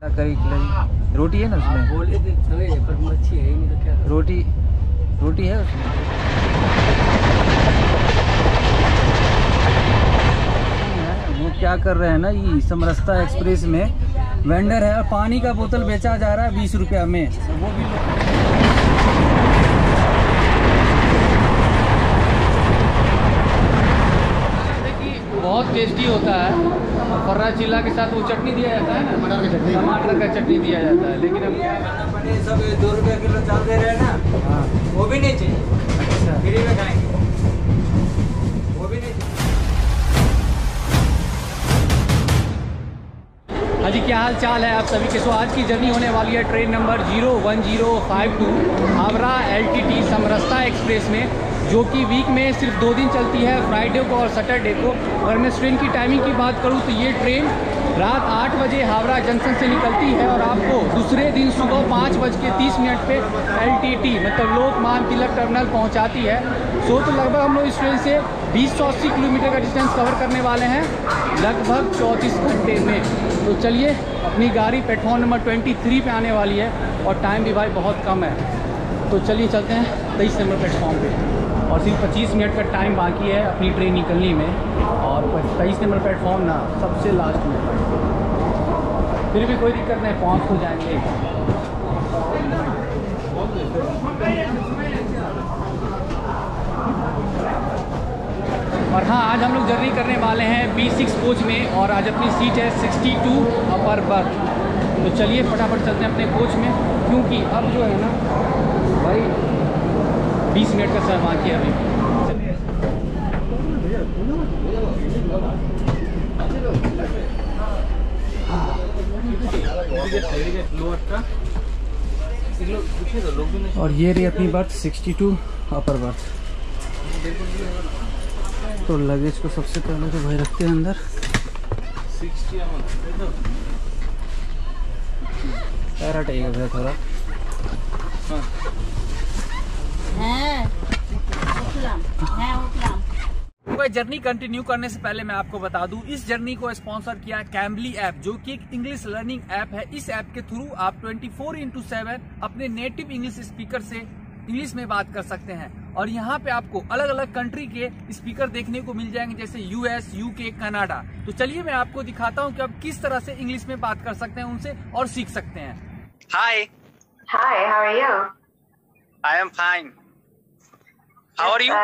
करी खिलाई रोटी है ना उसमें? बोले थे पर मच्छी है ही नहीं तो क्या करें? रोटी है उसमें। वो क्या कर रहे हैं ना, ये समरस्ता एक्सप्रेस में वेंडर है और पानी का बोतल बेचा जा रहा है 20 रुपया में। वो भी बहुत टेस्टी होता है। फर्रा चिल्ला के साथ वो चटनी दिया जाता है ना, टमाटर का चटनी दिया जाता है। लेकिन अब सब 2 रुपये किलो चाल दे रहे हैं ना। हाँ, वो भी नहीं चाहिए। अच्छा, फ्री में खाएंगे, वो भी नहीं चाहिए। हाँ जी, क्या हाल चाल है आप सभी के? सो आज की जर्नी होने वाली है train number 01052 Howrah LTT Samarasta express में, जो कि वीक में सिर्फ 2 दिन चलती है, फ्राइडे को और सैटरडे को। अगर मैं इस ट्रेन की टाइमिंग की बात करूं तो ये ट्रेन रात 8 बजे हावड़ा जंक्शन से निकलती है और आपको दूसरे दिन सुबह 5:30 पे LTT मतलब लोकमान्य तिलक टर्मिनल पहुंचाती है। सो तो लगभग हम लोग इस ट्रेन से 20 से 80 किलोमीटर का डिस्टेंस कवर करने वाले हैं लगभग 34 घंटे में। तो चलिए, अपनी गाड़ी प्लेटफॉर्म नंबर 23 पे आने वाली है और टाइम भी भाई बहुत कम है। तो चलिए चलते हैं 23 नंबर प्लेटफॉर्म पे और सिर्फ 25 मिनट का टाइम बाकी है अपनी ट्रेन निकलने में। और 23 नंबर प्लेटफॉर्म ना सबसे लास्ट में, फिर भी कोई दिक्कत नहीं, पहुँच हो जाएंगे। और हाँ, आज हम लोग जर्नी करने वाले हैं B6 कोच में और आज अपनी सीट है 62 अपर बर्थ। तो चलिए फटाफट चलते हैं अपने कोच में, क्योंकि अब जो है ना भाई 20 मिनट का समय बाकी है अभी। और ये रही अपनी बर्थ 62 अपर बर्थ। तो लगेज को सबसे पहले तो भाई रखते हैं अंदर। पैर हटाइएगा भैया थोड़ा। जर्नी कंटिन्यू करने से पहले मैं आपको बता दूं, इस जर्नी को स्पॉन्सर किया कैम्बली ऐप, जो कि एक इंग्लिश लर्निंग ऐप है। इस ऐप के थ्रू आप 24/7 अपने नेटिव इंग्लिश स्पीकर से इंग्लिश में बात कर सकते हैं। और यहाँ पे आपको अलग अलग कंट्री के स्पीकर देखने को मिल जाएंगे, जैसे US, UK, कनाडा। तो चलिए मैं आपको दिखाता हूँ कि आप किस तरह से इंग्लिश में बात कर सकते हैं उनसे और सीख सकते हैं। हाय, how are you? I am fine. How are you?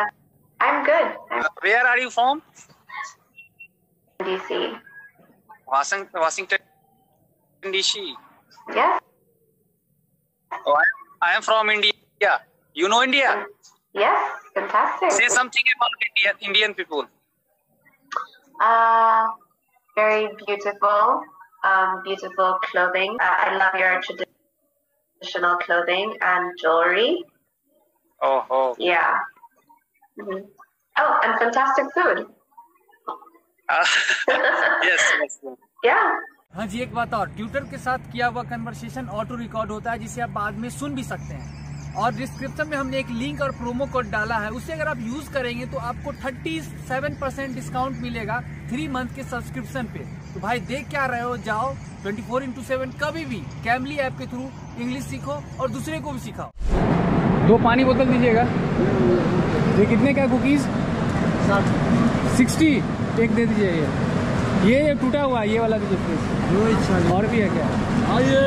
I'm good. Where are you from? DC. Washington DC. Yes. Oh, I am from India. You know India? Yes. Fantastic. Say something about Indian people. Very beautiful. Beautiful clothing. I love your traditional clothing and jewelry. Oh. Yeah. Mm-hmm. Oh, and fantastic food. Yes. Yeah. हाँ जी, एक बात और, tutor के साथ किया हुआ conversation auto record होता है, जिसे आप बाद में सुन भी सकते हैं। और डिस्क्रिप्शन में हमने एक लिंक और प्रोमो कोड डाला है, उसे अगर आप यूज करेंगे तो आपको 37% डिस्काउंट मिलेगा 3 मंथ के सब्सक्रिप्शन पे। तो भाई देख क्या रहे हो, जाओ 24/7 कभी भी कैम्बली ऐप के थ्रू इंग्लिश सीखो और दूसरे को भी सिखाओ। 2 पानी बोतल दीजिएगा। ये कितने का कुकीज? 60। एक दे दीजिए। ये टूटा हुआ है, ये वाला दीजिए प्लीज। और भी है क्या? आइए।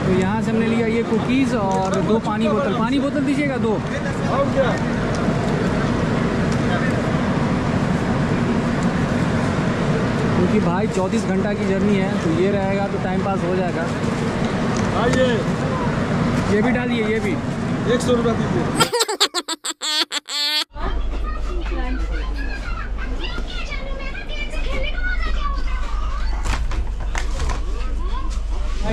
तो यहाँ से हमने लिया ये कुकीज और 2 पानी बोतल दीजिएगा 2। क्योंकि भाई 34 घंटा की जर्नी है, तो ये रहेगा तो टाइम पास हो जाएगा। आइए। ये भी डालिए, ये भी 100 रुपया दीजिए।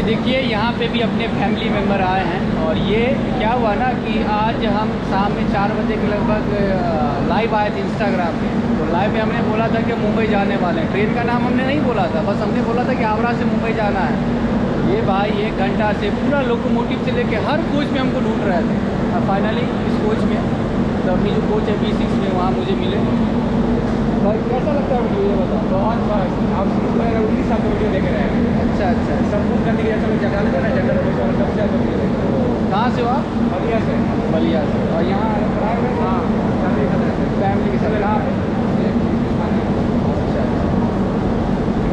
देखिए यहाँ पे भी अपने फैमिली मेम्बर आए हैं। और ये क्या हुआ ना कि आज हम शाम में 4 बजे के लगभग लाइव आए थे इंस्टाग्राम पे। तो लाइव में हमने बोला था कि मुंबई जाने वाले हैं। ट्रेन का नाम हमने नहीं बोला था, बस हमने बोला था कि हावड़ा से मुंबई जाना है। ये भाई 1 घंटा से पूरा लोकोमोटिव से लेके हर कोच में हमको ढूंढ रहे थे। और फाइनली इस कोच में, तो अपनी जो कोच है B6 में, वहाँ मुझे मिले। भाई कैसा लगता है वीडियो ये बताओ? बहुत मस्त। आप 19 साल का वीडियो देख रहे हैं। अच्छा अच्छा। सब कुछ करने के जैसा जगह है ना, जंगल में सबसे ज़्यादा वीडियो देख रहे हैं। कहाँ से हो आप? बढ़िया से। बलिया से। और यहाँ हाँ, फैमिली के साथ? हाँ। अच्छा।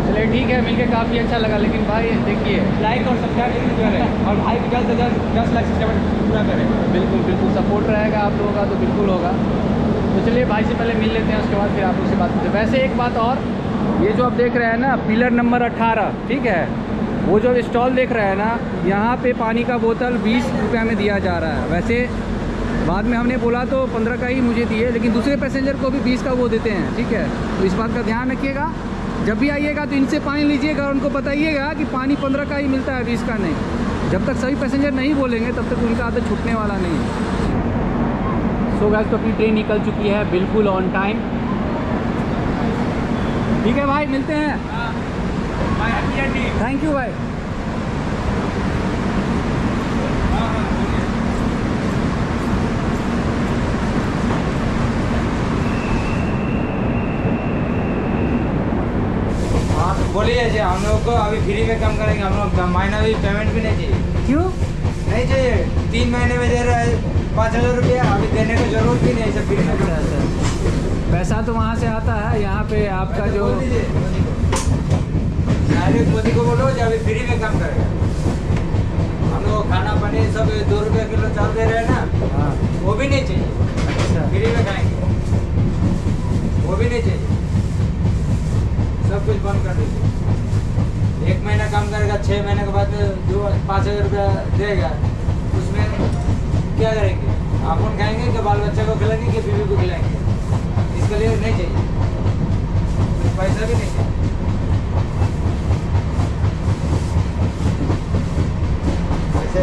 चलिए ठीक है, मिलके काफ़ी अच्छा लगा। लेकिन भाई देखिए, लाइक और सब्सक्राइब जरूर करें और भाई को जल्द से जल्द 10 लाख सब्सक्राइबर पूरा करें। बिल्कुल बिल्कुल सपोर्ट रहेगा आप लोगों का तो बिल्कुल होगा। तो चलिए भाई से पहले मिल लेते हैं, उसके बाद फिर आप लोग से बात करते हैं। वैसे एक बात और, ये जो आप देख रहे हैं ना पिलर नंबर 18, ठीक है, वो जो स्टॉल देख रहे हैं ना, यहाँ पे पानी का बोतल 20 रुपये में दिया जा रहा है। वैसे बाद में हमने बोला तो 15 का ही मुझे दिए, लेकिन दूसरे पैसेंजर को भी 20 का वो देते हैं, ठीक है। तो इस बात का ध्यान रखिएगा, जब भी आइएगा तो इनसे पानी लीजिएगा और उनको बताइएगा कि पानी 15 का ही मिलता है, 20 का नहीं। जब तक सभी पैसेंजर नहीं बोलेंगे तब तक उनका आदत छूटने वाला नहीं है। सो गाइस, तो अपनी ट्रेन निकल चुकी है बिल्कुल ऑन टाइम। ठीक है भाई, मिलते हैं। थैंक यू भाई। बोलिए जी, हम लोग को अभी फ्री में काम करेंगे। हम लोग महीना भी पेमेंट भी नहीं चाहिए। क्यों नहीं चाहिए? 3 महीने में दे रहा है 5,000 रुपया, अभी देने की जरूरत भी नहीं, सब फ्री में। अच्छा अच्छा, पैसा तो वहाँ से आता है, यहाँ पे आपका जो डायरेक्ट मोदी को बोलो जो अभी फ्री में काम करेगा। हम लोग खाना पानी सब 2 रुपये किलो चावल दे रहे हैं ना, हाँ वो भी नहीं चाहिए, अच्छा फ्री में खाएंगे, वो भी नहीं चाहिए, सब कुछ बंद कर दीजिए। 1 महीना काम करेगा, 6 महीने के बाद जो 5,000 रुपया देगा, उसमें क्या करेंगे? अपन खाएंगे कि बाल बच्चे को खिलाएंगे कि बीवी को खिलाएंगे? इसके लिए नहीं चाहिए, पैसा भी नहीं चाहिए। ऐसे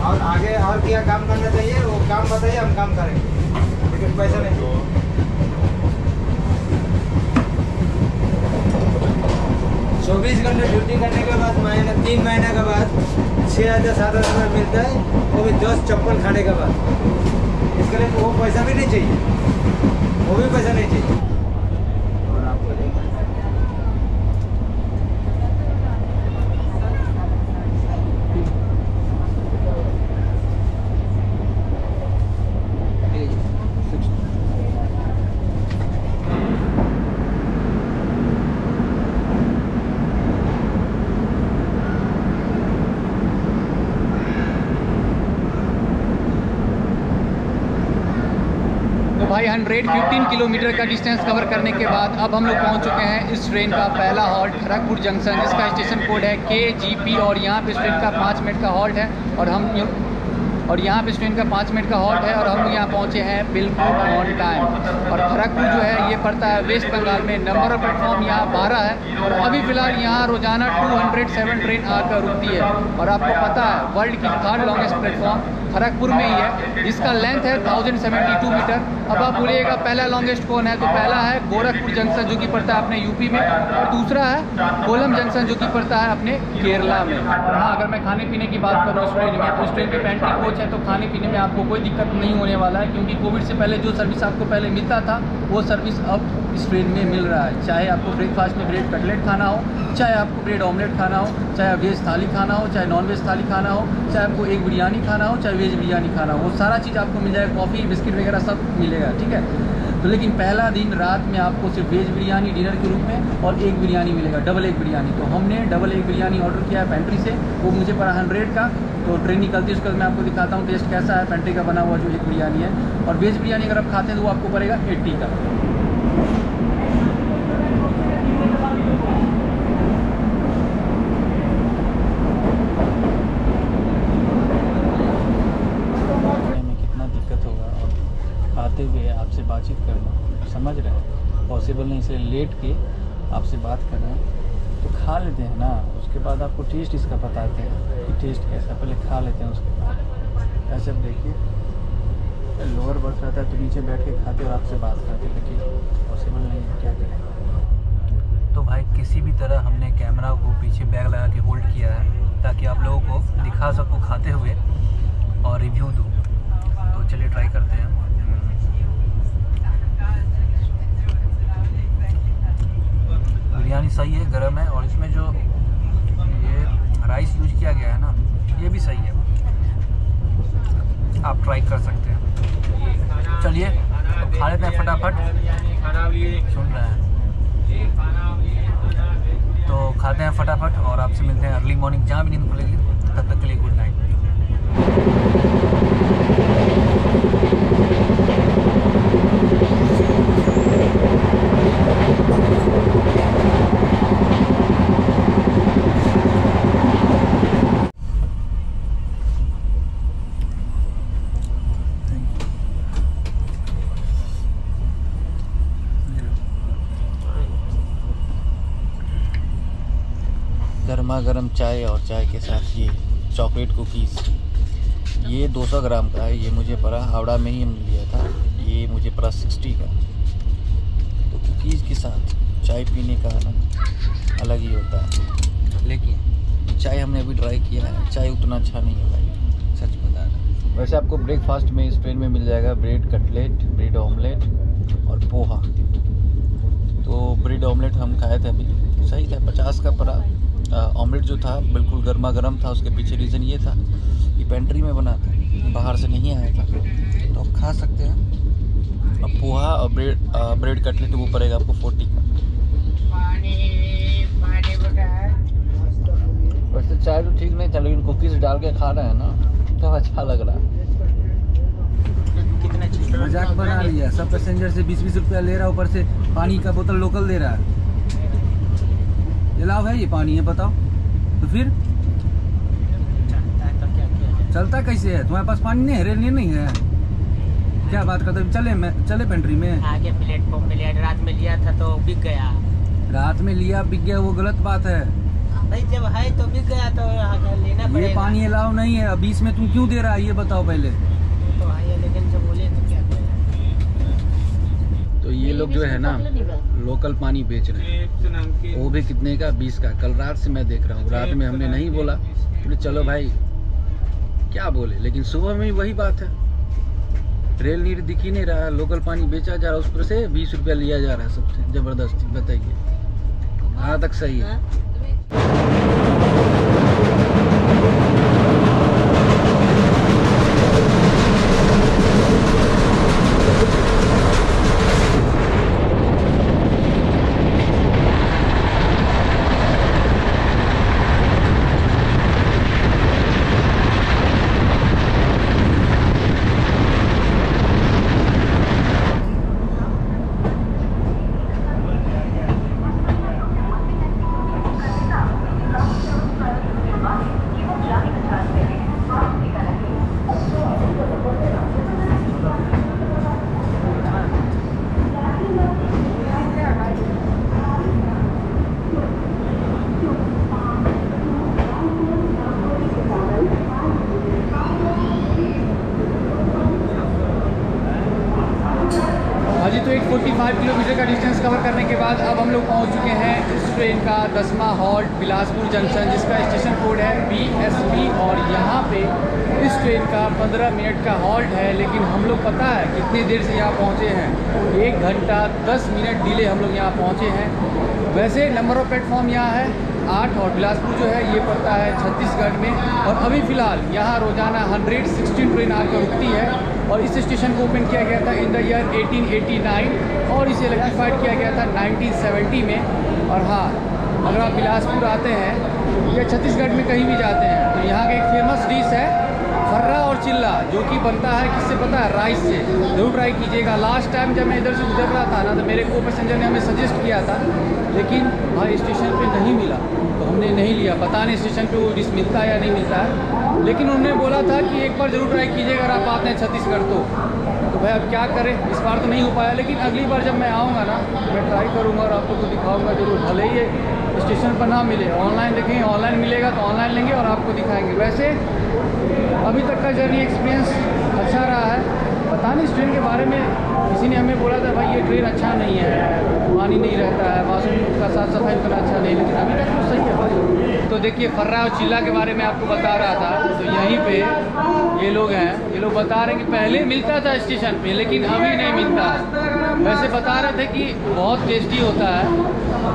और आगे और क्या काम करना चाहिए वो काम बताइए, हम काम करेंगे, लेकिन पैसा नहीं चाहिए। 24 घंटे ड्यूटी करने के बाद 3 महीने के बाद 6,000-7,000 रुपये मिलता है, वो भी 10 चप्पल खाने के बाद। इसके लिए वो पैसा भी नहीं चाहिए, वो भी पैसा नहीं चाहिए। और आपको भाई 115 किलोमीटर का डिस्टेंस कवर करने के बाद अब हम लोग पहुंच चुके हैं इस ट्रेन का पहला हॉल्ट खड़गपुर जंक्शन, जिसका स्टेशन कोड है KGP। और यहाँ पे इस ट्रेन का 5 मिनट का हॉल्ट है और यहाँ पे इस ट्रेन का 5 मिनट का हॉल्ट है और हम लोग यहाँ पहुँचे हैं बिल्कुल ऑन टाइम। और खड़गपुर जो है ये पड़ता है वेस्ट बंगाल में। नंबर ऑफ प्लेटफॉर्म यहाँ 12 है और अभी फ़िलहाल यहाँ रोजाना 207 ट्रेन आकर रुकती है। और आपको पता है वर्ल्ड की 3rd लॉन्गेस्ट प्लेटफॉर्म खड़गपुर में ही है, जिसका लेंथ है 1072 मीटर। अब आप बोलिएगा पहला लॉन्गेस्ट कौन है, तो पहला है गोरखपुर जंक्शन जो कि पड़ता है अपने यूपी में, और दूसरा है कोलम जंक्शन जो कि पड़ता है अपने केरला में। हाँ, अगर मैं खाने पीने की बात करूँ इस ट्रेन में, तो इस ट्रेन पे पेंट्री कोच है, तो खाने पीने में आपको कोई दिक्कत नहीं होने वाला है, क्योंकि कोविड से पहले जो सर्विस आपको पहले मिलता था वो सर्विस अब इस ट्रेन में मिल रहा है। चाहे आपको ब्रेकफास्ट में ब्रेड कटलेट खाना हो, चाहे आपको ब्रेड ऑमलेट खाना हो, चाहे वेज थाली खाना हो, चाहे नॉन वेज थाली खाना हो, चाहे आपको एग बिरयानी खाना हो, चाहे वेज बिरयानी खाना हो, वो सारा चीज़ आपको मिल जाएगा। कॉफ़ी बिस्किट वगैरह सब मिलेगा, ठीक है। तो लेकिन पहला दिन रात में आपको सिर्फ वेज बिरयानी डिनर के रूप में और एग बिरयानी मिलेगा, डबल एग बिरयानी। तो हमने डबल एग बिरयानी ऑर्डर किया है पेंट्री से, वो मुझे पड़ा 100 का। तो ट्रेन निकलती है उसके बाद मैं आपको दिखाता हूँ टेस्ट कैसा है पेंट्री का बना हुआ जो एग बिरयानी है। और वेज बिरयानी अगर आप खाते हैं तो वो आपको पड़ेगा 80 का। आते हुए आपसे बातचीत करना, समझ रहे हैं, पॉसिबल नहीं, इसलिए लेट के आपसे बात कर रहे हैं। तो खा लेते हैं ना, उसके बाद आपको टेस्ट इसका बताते हैं कि टेस्ट कैसा, पहले खा लेते हैं उसके बाद। ऐसे अब देखिए लोअर बर्थ रहता है तो नीचे बैठ के खाते और आपसे बात करते, लेकिन पॉसिबल नहीं है, क्या करें। तो भाई किसी भी तरह हमने कैमरा को पीछे बैग लगा के होल्ड किया है ताकि आप लोगों को दिखा सको खाते हुए और रिव्यू दूँ। तो चलिए ट्राई करते हैं। बिरयानी सही है, गर्म है, और इसमें जो ये राइस यूज किया गया है ना, ये भी सही है, आप ट्राई कर सकते हैं। चलिए अब खा लेते हैं फटाफट, सुन रहे हैं तो खाते हैं फटाफट और आपसे मिलते हैं अर्ली मॉर्निंग जहाँ भी नींद खुलेगी। तब तक के लिए गुड नाइट। गर्मा गर्म चाय और चाय के साथ ये चॉकलेट कुकीज़, ये 200 ग्राम का है। ये मुझे पड़ा हावड़ा में ही हमने लिया था, ये मुझे पड़ा 60 का। तो कुकीज़ के साथ चाय पीने का आनंद अलग ही होता है। लेकिन चाय हमने अभी ट्राई किया है, चाय उतना अच्छा नहीं है भाई, सच बता रहा। वैसे आपको ब्रेकफास्ट में इस ट्रेन में मिल जाएगा ब्रेड कटलेट, ब्रेड ऑमलेट और पोहा। तो ब्रेड ऑमलेट हम खाए थे अभी, सही था, 50 का पड़ा। ऑमलेट जो था बिल्कुल गर्मा गर्म था। उसके पीछे रीज़न ये था कि पेंट्री में बना था, बाहर से नहीं आया था, तो आप खा सकते हैं। अब पोहा और ब्रेड कटलेट वो पड़ेगा आपको 40 का। वैसे चाय तो ठीक नहीं था, लेकिन कुकीज़ डाल के खा रहे हैं ना तो अच्छा लग रहा है। मजाक बना लिया, सब पैसेंजर से 20-20 रुपया ले रहा है, ऊपर से पानी का बोतल लोकल दे रहा है। अलाव है ये पानी है, बताओ तो फिर चलता कैसे है? तुम्हारे पास पानी नहीं है, रेल नहीं है, क्या बात करते? चले पेंट्री में आगे प्लेटफॉर्म पे लिया, रात में लिया था तो बिक गया। रात में लिया बिक गया, वो गलत बात है भाई, जब है तो बिक गया तो लेना पड़ेगा। ये पानी अलाव नहीं है, अब 20 में तुम क्यों दे रहा है ये बताओ पहले। तो है, लेकिन जब बोले तो क्या करें। तो ये लोग जो है ना लोकल पानी बेच रहे हैं, वो भी कितने का? 20 का। कल रात से मैं देख रहा हूँ, रात में हमने नहीं बोला, बोले चलो भाई क्या बोले, लेकिन सुबह में वही बात है, रेल नीर दिख ही नहीं रहा है, लोकल पानी बेचा जा रहा है, उस पर से 20 रुपया लिया जा रहा है सबसे जबरदस्ती। बताइए कहाँ तक सही है? अभी तो 45 किलोमीटर का डिस्टेंस कवर करने के बाद अब हम लोग पहुंच चुके हैं इस ट्रेन का 10वां हॉल्ट बिलासपुर जंक्शन, जिसका स्टेशन कोड है BSP। और यहाँ पे इस ट्रेन का 15 मिनट का हॉल्ट है, लेकिन हम लोग पता है कितनी देर से यहाँ पहुँचे हैं? 1 घंटा 10 मिनट डिले हम लोग यहाँ पहुँचे हैं। वैसे नंबर ऑफ प्लेटफॉर्म यहाँ है 8 और बिलासपुर जो है ये पड़ता है छत्तीसगढ़ में। और अभी फ़िलहाल यहाँ रोज़ाना 116 ट्रेन आकर रुकती है और इस स्टेशन को ओपन किया गया था इन द ईयर 1889 और इसे इलेक्ट्रीफाइड किया गया था 1970 में। और हाँ, अगर आप बिलासपुर आते हैं या छत्तीसगढ़ में कहीं भी जाते हैं तो यहाँ का एक फेमस डिश है फर्रा और चिल्ला, जो कि बनता है किससे पता है? राइस से। ज़रूर ट्राई कीजिएगा। लास्ट टाइम जब मैं इधर से गुजर रहा था ना तो मेरे को पैसेंजर ने हमें सजेस्ट किया था, लेकिन भाई स्टेशन पे नहीं मिला तो हमने नहीं लिया। पता नहीं स्टेशन पे वो डिश मिलता है या नहीं मिलता है, लेकिन उन्होंने बोला था कि एक बार ज़रूर ट्राई कीजिएगा अगर आप आते हैं छत्तीसगढ़ तो भाई अब क्या करें, इस बार तो नहीं हो पाया, लेकिन अगली बार जब मैं आऊँगा ना मैं ट्राई करूँगा और आप लोग को दिखाऊँगा ज़रूर। भले ही स्टेशन पर ना मिले, ऑनलाइन देखेंगे, ऑनलाइन मिलेगा तो ऑनलाइन लेंगे और आपको दिखाएंगे। वैसे अभी तक का जर्नी एक्सपीरियंस अच्छा रहा है। पता नहीं इस ट्रेन के बारे में किसी ने हमें बोला था भाई ये ट्रेन अच्छा नहीं है, पानी नहीं रहता है, वाशरूम का साफ सफाई उतना अच्छा नहीं, लेकिन अभी तक तो सही है भाई। तो देखिए फर्रा और चिल्ला के बारे में आपको बता रहा था, तो यहीं पे ये लोग हैं, ये लोग बता रहे हैं कि पहले मिलता था स्टेशन पे लेकिन अभी नहीं मिलता है। वैसे बता रहे थे कि बहुत टेस्टी होता है।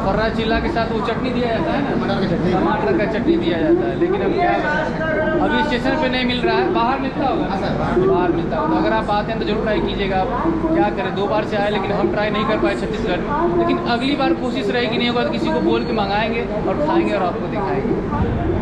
फर्रा चिल्ला के साथ वो चटनी दिया जाता है ना, टमाटर का चटनी दिया जाता है। लेकिन अब क्या अभी स्टेशन पे नहीं मिल रहा है, बाहर मिलता होगा। बाहर मिलता होगा, तो अगर आप आते हैं तो जरूर ट्राई कीजिएगा। आप क्या करें, 2 बार से आए लेकिन हम ट्राई नहीं कर पाए छत्तीसगढ़ में। लेकिन अगली बार कोशिश रहेगी, नहीं होगा तो किसी को बोल के मंगाएंगे और खाएंगे और आपको दिखाएंगे।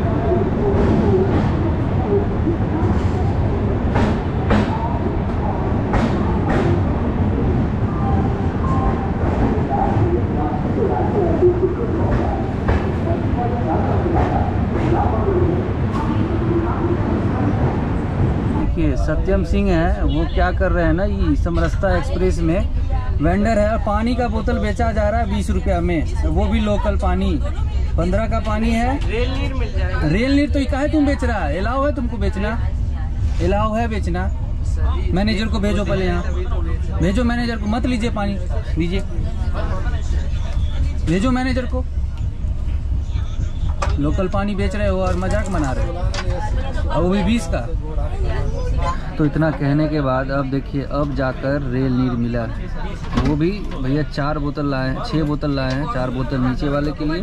सत्यम सिंह है, वो क्या कर रहे हैं ना, ये समरस्ता एक्सप्रेस में वेंडर है और पानी का बोतल बेचा जा रहा है 20 रुपया में, वो भी लोकल पानी। 15 का पानी है। रेल नीर मिल जाएगा। रेल नीर तो ये काहे तुम बेच रहा है? अलाउ है तुमको बेचना? अलाउ है बेचना? मैनेजर को भेजो पहले, यहाँ भेजो मैनेजर को। मत लीजिए पानी, लीजिए, भेजो मैनेजर को। लोकल पानी बेच रहे हो और मजाक बना रहे हो, और वो भी 20 का। तो इतना कहने के बाद अब देखिए, अब जाकर रेल नीर मिला। वो भी भैया 4 बोतल लाए हैं, 6 बोतल लाए हैं। 4 बोतल नीचे वाले के लिए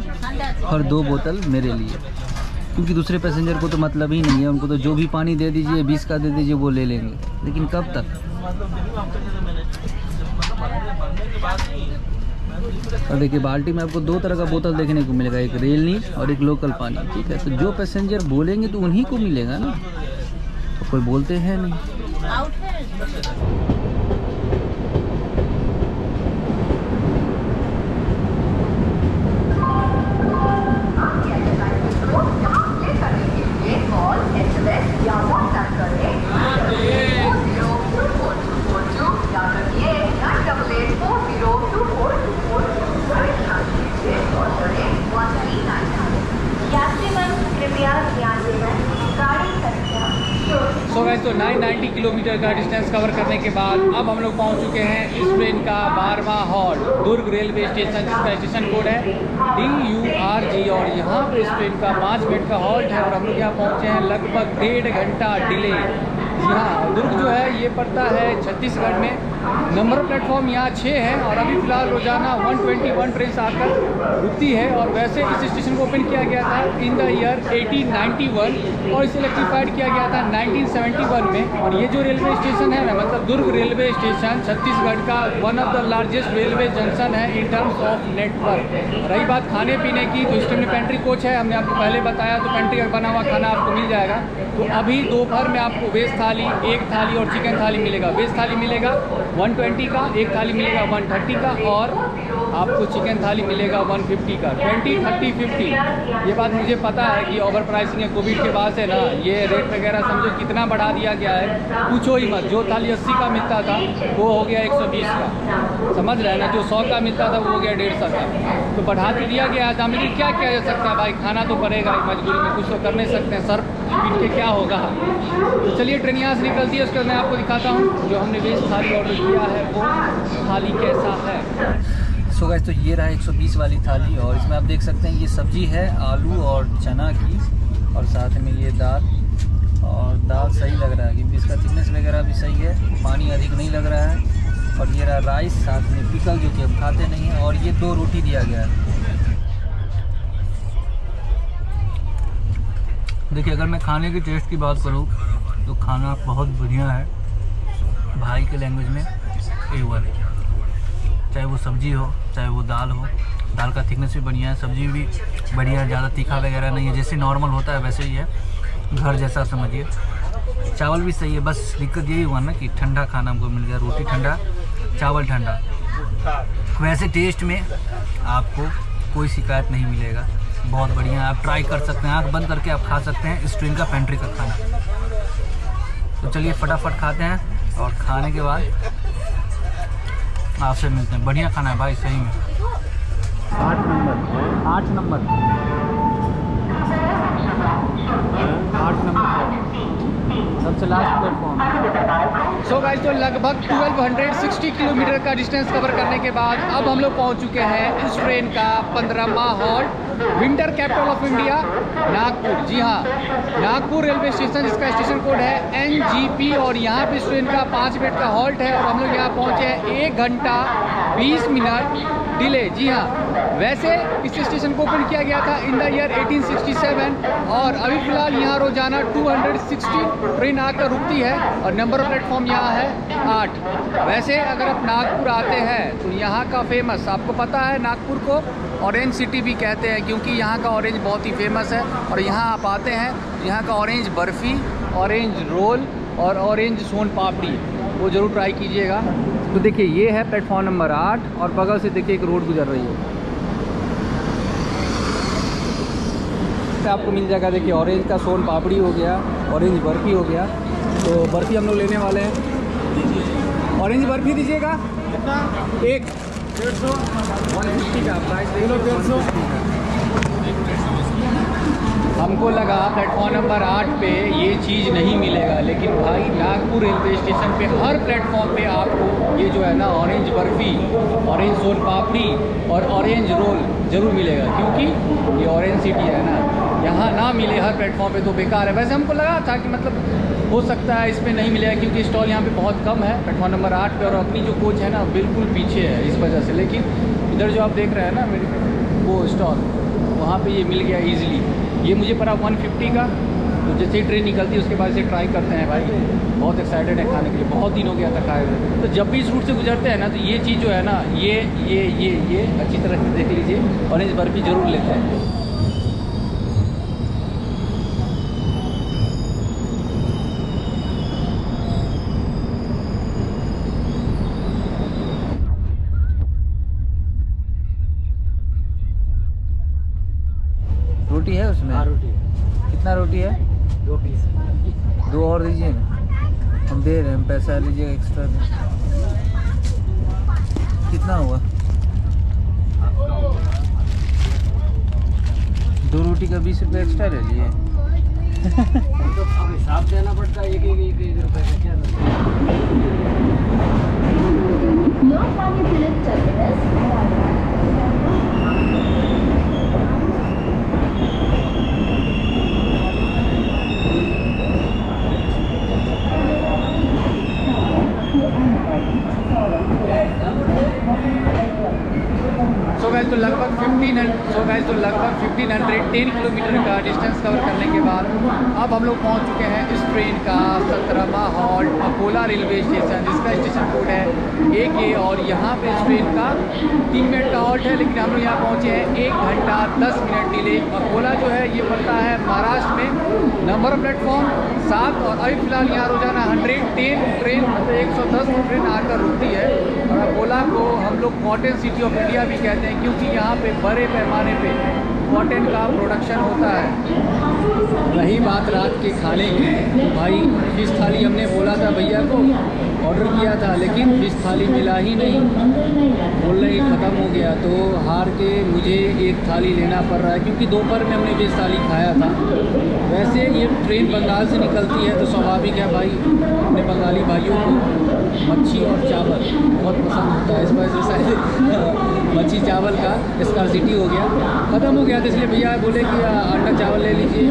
और 2 बोतल मेरे लिए, क्योंकि दूसरे पैसेंजर को तो मतलब ही नहीं है। उनको तो जो भी पानी दे दीजिए, 20 का दे दीजिए, वो ले लेंगे। लेकिन कब तक? और देखिए, बाल्टी में आपको 2 तरह का बोतल देखने को मिलेगा, एक रेल नीर और एक लोकल पानी। ठीक है, तो जो पैसेंजर बोलेंगे तो उन्हीं को मिलेगा ना, तो कोई बोलते हैं नहीं। सो गाइस, तो 990 किलोमीटर का डिस्टेंस कवर करने के बाद अब हम लोग पहुंच चुके हैं इस ट्रेन का 12वां हॉल्ट, दुर्ग रेलवे स्टेशन, जिसका स्टेशन कोड है DURG। और यहाँ पे इस ट्रेन का 5 मिनट का हॉल्ट है और हम लोग यहाँ पहुँचे हैं लगभग 1.5 घंटा डिले। जी हाँ, दुर्ग जो है ये पड़ता है छत्तीसगढ़ में। नंबर प्लेटफॉर्म यहाँ 6 है और अभी फ़िलहाल रोजाना 121 ट्रेन आकर रुकती है। और वैसे इस स्टेशन को ओपन किया गया था इन द ईयर 1891 और इसे इलेक्ट्रीफाइड किया गया था 1971 में। और ये जो रेलवे स्टेशन है ना, मतलब दुर्ग रेलवे स्टेशन छत्तीसगढ़ का one of the largest railway junction है इन टर्म्स ऑफ नेटवर्क। रही बात खाने पीने की, तो इस टाइम में पेंट्री कोच है, हमने आपको पहले बताया। तो पेंट्री का बना हुआ खाना आपको मिल जाएगा। तो अभी दोपहर में आपको वेज थाली, एक थाली और चिकन थाली मिलेगा। वेज थाली मिलेगा 120 का, एक थाली मिलेगा 130 का, और आपको चिकन थाली मिलेगा 150 का। 20, 30, 50 ये बात मुझे पता है कि ओवर प्राइसिंग है कोविड के बाद से ना, ये रेट वगैरह समझो कितना बढ़ा दिया गया है, पूछो ही मत। जो थाली 80 का मिलता था वो हो गया 120 का, समझ रहे हैं ना। जो 100 का मिलता था वो हो गया 150 का। तो बढ़ा के दिया गया है। लेकिन क्या किया जा सकता है भाई, खाना तो पड़ेगा, मजबूरी में कुछ तो कर नहीं सकते हैं। सर पीट के क्या होगा। तो चलिए, ट्रेन यहाँ से निकलती है, उसके बाद मैं आपको दिखाता हूँ जो हमने वेज थाली ऑर्डर किया है वो थाली कैसा है। सो गाइस, तो ये रहा 120 वाली थाली और इसमें आप देख सकते हैं ये सब्जी है आलू और चना की, और साथ में ये दाल। और दाल सही लग रहा है क्योंकि इसका थिकनेस वगैरह भी सही है, पानी अधिक नहीं लग रहा है। और ये रहा राइस, साथ में पिकल जो कि हम खाते नहीं हैं, और ये 2 रोटी दिया गया है। देखिए, अगर मैं खाने की टेस्ट की बात करूँ तो खाना बहुत बढ़िया है, भाई के लैंग्वेज में A1। चाहे वो सब्जी हो, चाहे वो दाल हो, दाल का थिकनेस भी बढ़िया है, सब्जी भी बढ़िया है, ज़्यादा तीखा वगैरह नहीं है, जैसे नॉर्मल होता है वैसे ही है, घर जैसा समझिए। चावल भी सही है, बस दिक्कत यही हुआ ना कि ठंडा खाना हमको मिल गया, रोटी ठंडा, चावल ठंडा। वैसे टेस्ट में आपको कोई शिकायत नहीं मिलेगा, बहुत बढ़िया। आप ट्राई कर सकते हैं, आँख बंद करके आप खा सकते हैं इस ट्रेन का पेंट्री का खाना। तो चलिए फटाफट खाते हैं, और खाने के बाद आपसे मिलते हैं। बढ़िया खाना है भाई, सही में। 8 नंबर सबसे लास्ट प्लेटफॉर्म। सो गाइस, तो लगभग 1260 किलोमीटर का डिस्टेंस कवर करने के बाद अब हम लोग पहुंच चुके हैं इस ट्रेन का 15वां halt winter capital of India Nagpur. जी हाँ, नागपुर रेलवे स्टेशन, जिसका स्टेशन कोड है NGP, और यहाँ पे इस ट्रेन का 5 मिनट का हॉल्ट है और हम लोग यहाँ पहुँचे हैं 1 घंटा 20 मिनट डिले। जी हाँ, वैसे इस स्टेशन को ओपन किया गया था इन द ईयर 1867 और अभी फ़िलहाल यहाँ रोजाना 260 ट्रेन आकर रुकती है और नंबर ऑफ प्लेटफॉर्म यहाँ है 8। वैसे अगर आप नागपुर आते हैं तो यहाँ का फेमस, आपको पता है नागपुर को ऑरेंज सिटी भी कहते हैं क्योंकि यहाँ का ऑरेंज बहुत ही फेमस है। और यहाँ आप आते हैं, यहाँ का ऑरेंज बर्फ़ी, ऑरेंज रोल और ऑरेंज सोन पापड़ी वो ज़रूर ट्राई कीजिएगा। तो देखिए ये है प्लेटफॉर्म नंबर 8 और बगल से देखिए एक रोड गुजर रही है, इससे आपको मिल जाएगा। देखिए ऑरेंज का सोन पापड़ी हो गया, ऑरेंज बर्फ़ी हो गया। तो बर्फ़ी हम लोग लेने वाले हैं। ऑरेंज बर्फ़ी दीजिएगा कितना? एक 150 150 का प्राइस, 150। हमको लगा प्लेटफॉर्म नंबर 8 पे ये चीज़ नहीं मिलेगा, लेकिन भाई नागपुर रेलवे स्टेशन पे हर प्लेटफॉर्म पे आपको ये जो है ना ऑरेंज बर्फ़ी, ऑरेंज सोन पापड़ी और ऑरेंज रोल ज़रूर मिलेगा, क्योंकि ये ऑरेंज सिटी है ना, यहाँ ना मिले हर प्लेटफॉर्म पे तो बेकार है। वैसे हमको लगा था कि मतलब हो सकता है इसमें नहीं मिलेगा क्योंकि स्टॉल यहाँ पे बहुत कम है प्लेटफॉर्म नंबर 8 पे और अपनी जो कोच है ना बिल्कुल पीछे है इस वजह से। लेकिन इधर जो आप देख रहे हैं ना मेरे वो स्टॉल, वहाँ पे ये मिल गया ईज़िली। ये मुझे पड़ा 150 का। तो जैसे ही ट्रेन निकलती है उसके बाद से ट्राई करते हैं भाई, बहुत एक्साइटेड है खाने के लिए, बहुत दिन हो गया था खाए हुए। तो जब भी इस रूट से गुजरते हैं ना तो ये चीज़ जो है ना ये अच्छी तरह से देख लीजिए, ऑरेंज बर्फ़ी ज़रूर लेते हैं। रोटी है उसमें? हाँ रोटी है। कितना रोटी है? 2 पीस। 2 और दीजिए ना, हम दे रहे हैं, पैसा लीजिए एक्स्ट्रा दे। कितना हुआ? 2 रोटी का 20 रुपये एक्स्ट्रा ले लिए। तो अब हिसाब देना पड़ता है, एक रुपये का क्या Lokmanya Tilak Terminus, so guys तो लगभग 1510 किलोमीटर का डिस्टेंस कवर करने के बाद अब हम लोग पहुंच चुके हैं इस ट्रेन का 17वां हॉल्ट अकोला रेलवे स्टेशन, जिसका स्टेशन कोड है AK। और यहाँ पे इस ट्रेन का 3 मिनट का हॉल्ट है, लेकिन हम लोग यहाँ पहुँचे हैं 1 घंटा 10 मिनट डिले। अकोला जो है ये पड़ता है महाराष्ट्र में, नंबर ऑफ प्लेटफॉर्म 7 और अभी फ़िलहाल यहाँ रोजाना 110 ट्रेन मतलब 110 ट्रेन आकर रुकती है। और अकोला को हम लोग कॉटन सिटी ऑफ इंडिया भी कहते हैं क्योंकि यहाँ पे बड़े पैमाने पे कॉटन का प्रोडक्शन होता है। रही बात रात के खाने की, तो भाई फिश थाली हमने बोला था भैया को, ऑर्डर किया था, लेकिन फिश थाली मिला ही नहीं, बोल रहे ख़त्म हो गया। तो हार के मुझे एक थाली लेना पड़ रहा है क्योंकि दोपहर में हमने फिश थाली खाया था। वैसे ये ट्रेन बंगाल से निकलती है तो स्वाभाविक है भाई अपने बंगाली भाइयों को मच्छी और चावल बहुत पसंद होता है, इस वजह से शायद मच्छी चावल का स्कार्सिटी हो गया, ख़त्म हो गया था, इसलिए भैया बोले कि अंडा चावल ले लीजिए।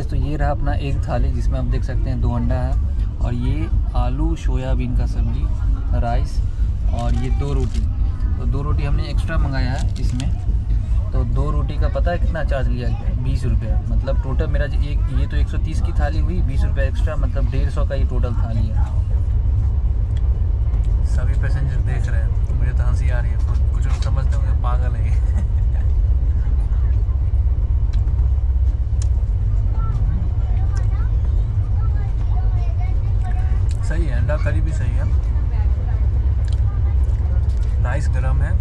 तो ये रहा अपना एक थाली जिसमें आप देख सकते हैं 2 अंडा है और ये आलू सोयाबीन का सब्जी, राइस और ये 2 रोटी। तो 2 रोटी हमने एक्स्ट्रा मंगाया है इसमें। तो 2 रोटी का पता है कितना चार्ज लिया गया? 20 रुपये। मतलब टोटल मेरा ये तो 130 की थाली हुई, 20 रुपये एक्स्ट्रा, मतलब 150 का ये टोटल थाली है। सभी पैसेंजर देख रहे हैं, मुझे तो हंसी आ रही है, कुछ लोग समझते होंगे पागल है। सही है, अंडा करी भी सही है, राइस गरम है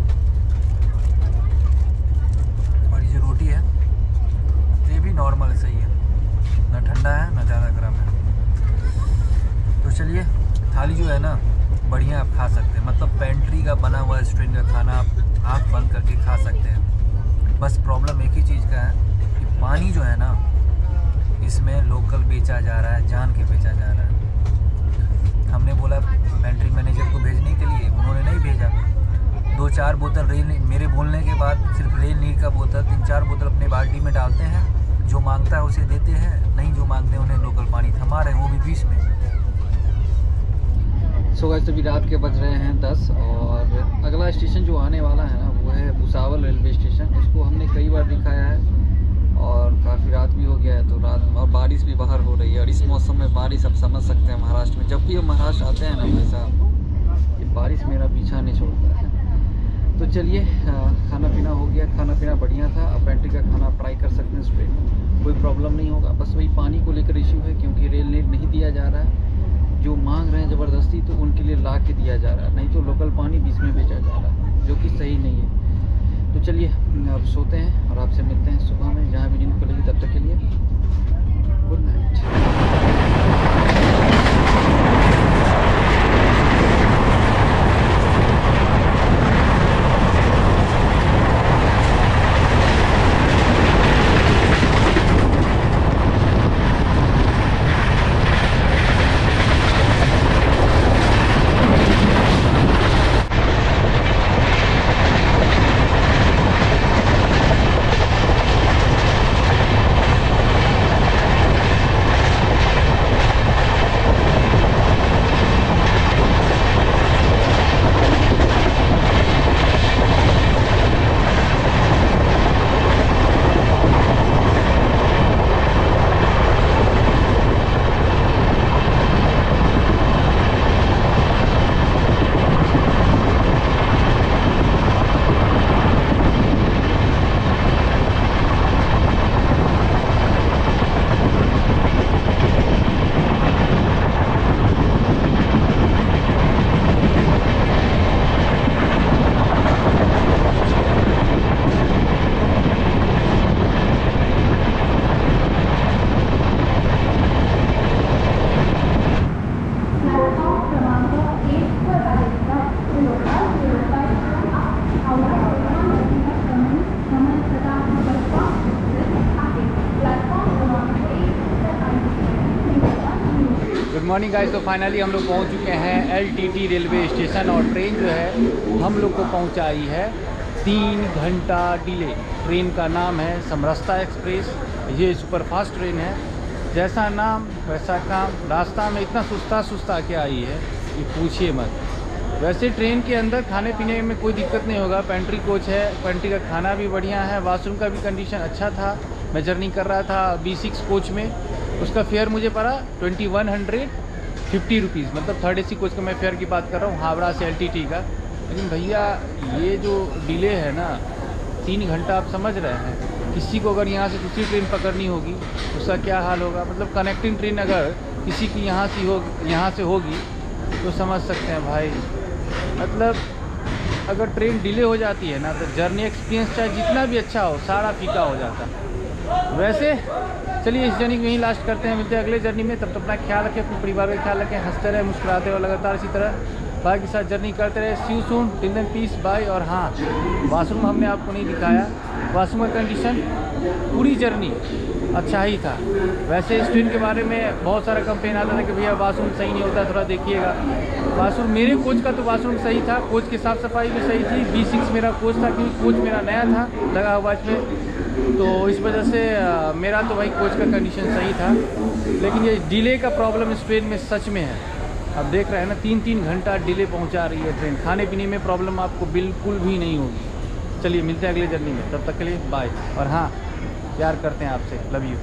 और ये जो रोटी है ये भी नॉर्मल है, सही है, ना ठंडा है ना ज़्यादा गरम है। तो चलिए, थाली जो है ना बढ़िया आप खा सकते हैं, मतलब पेंट्री का बना हुआ इस ट्रेन का खाना आप आँख बंद करके खा सकते हैं। बस प्रॉब्लम एक ही चीज़ का है कि पानी जो है ना इसमें लोकल बेचा जा रहा है, जान के बेचा जा रहा है। हमने बोला पेंट्री मैनेजर को भेजने के लिए, उन्होंने नहीं भेजा। 2-4 बोतल रेल, मेरे बोलने के बाद सिर्फ रेल नीर का बोतल 3-4 बोतल अपने बाल्टी में डालते हैं, जो मांगता है उसे देते हैं, नहीं जो मांगते हैं उन्हें लोकल पानी थमा रहे हैं, वो भी बीच में। सो गाइस, अभी रात के बज रहे हैं 10 और अगला स्टेशन जो आने वाला है ना वो है भुसावल रेलवे स्टेशन। इसको हमने कई बार दिखाया है और काफ़ी रात भी हो गया है, तो रात और बारिश भी बाहर हो रही है, और इस मौसम में बारिश आप समझ सकते हैं महाराष्ट्र में। जब भी हम महाराष्ट्र आते हैं ना भाई साहब, ये बारिश मेरा पीछा नहीं छोड़ता है। तो चलिए, खाना पीना हो गया, खाना पीना बढ़िया था। अब पेंट्री का खाना आप ट्राई कर सकते हैं इस ट्रेन में, कोई प्रॉब्लम नहीं होगा। बस वही पानी को लेकर इश्यू है, क्योंकि रेल नीर नहीं दिया जा रहा है। जो मांग रहे हैं ज़बरदस्ती तो उनके लिए ला के दिया जा रहा है, नहीं तो लोकल पानी बीच में बेचा जा रहा है, जो कि सही नहीं है। तो चलिए अब सोते हैं और आपसे मिलते हैं सुबह में, जहाँ भी नींद खुलेगी। तब तक के लिए good night. Good morning guys. तो फाइनली हम लोग पहुंच चुके हैं एलटीटी रेलवे स्टेशन, और ट्रेन जो है हम लोग को पहुंचाई है 3 घंटा डिले। ट्रेन का नाम है समरसता एक्सप्रेस। ये सुपरफास्ट ट्रेन है, जैसा नाम वैसा काम। रास्ता में इतना सुस्ता के आई है कि पूछिए मत। वैसे ट्रेन के अंदर खाने पीने में कोई दिक्कत नहीं होगा, पेंट्री कोच है, पेंट्री का खाना भी बढ़िया है, वॉशरूम का भी कंडीशन अच्छा था। मैं जर्नी कर रहा था B6 कोच में, उसका फेयर मुझे पड़ा 2150 रुपीज़, मतलब 3rd AC कोच का मैं फेयर की बात कर रहा हूँ, हावड़ा से LTT का। लेकिन भैया ये जो डिले है ना 3 घंटा, आप समझ रहे हैं, किसी को अगर यहाँ से दूसरी ट्रेन पकड़नी होगी उसका क्या हाल होगा। मतलब कनेक्टिंग ट्रेन अगर किसी की यहाँ से होगी तो समझ सकते हैं भाई। मतलब अगर ट्रेन डिले हो जाती है ना तो जर्नी एक्सपीरियंस चाहे जितना भी अच्छा हो सारा फीका हो जाता है। वैसे चलिए इस जर्नी को यहीं लास्ट करते हैं, मिलते हैं अगले जर्नी में। तब तक अपना ख्याल रखें, अपने परिवार का ख्याल रखें, हंसते रहे, मुस्कुराते रहे, लगातार इसी तरह बाइक के साथ जर्नी करते रहे। See you soon, till then peace, bye. और हाँ, वॉशरूम हमने आपको नहीं दिखाया, वॉशरूम का कंडीशन पूरी जर्नी अच्छा ही था। वैसे इस ट्रेन के बारे में बहुत सारा कंप्लेन आता था कि भैया वॉशरूम सही नहीं होता, थोड़ा देखिएगा। वॉशरूम मेरे कोच का तो वॉशरूम सही था, कोच की साफ़ सफाई भी सही थी। B6 मेरा कोच था, क्योंकि कोच मेरा नया था लगा हुआ इसमें, तो इस वजह से मेरा तो भाई कोच का कंडीशन सही था। लेकिन ये डिले का प्रॉब्लम इस ट्रेन में सच में है। अब देख रहे हैं ना 3-3 घंटा डिले पहुंचा रही है ट्रेन। खाने पीने में प्रॉब्लम आपको बिल्कुल भी नहीं होगी। चलिए मिलते हैं अगले जर्नी में, तब तक के लिए बाय। और हाँ, प्यार करते हैं आपसे, लव यू।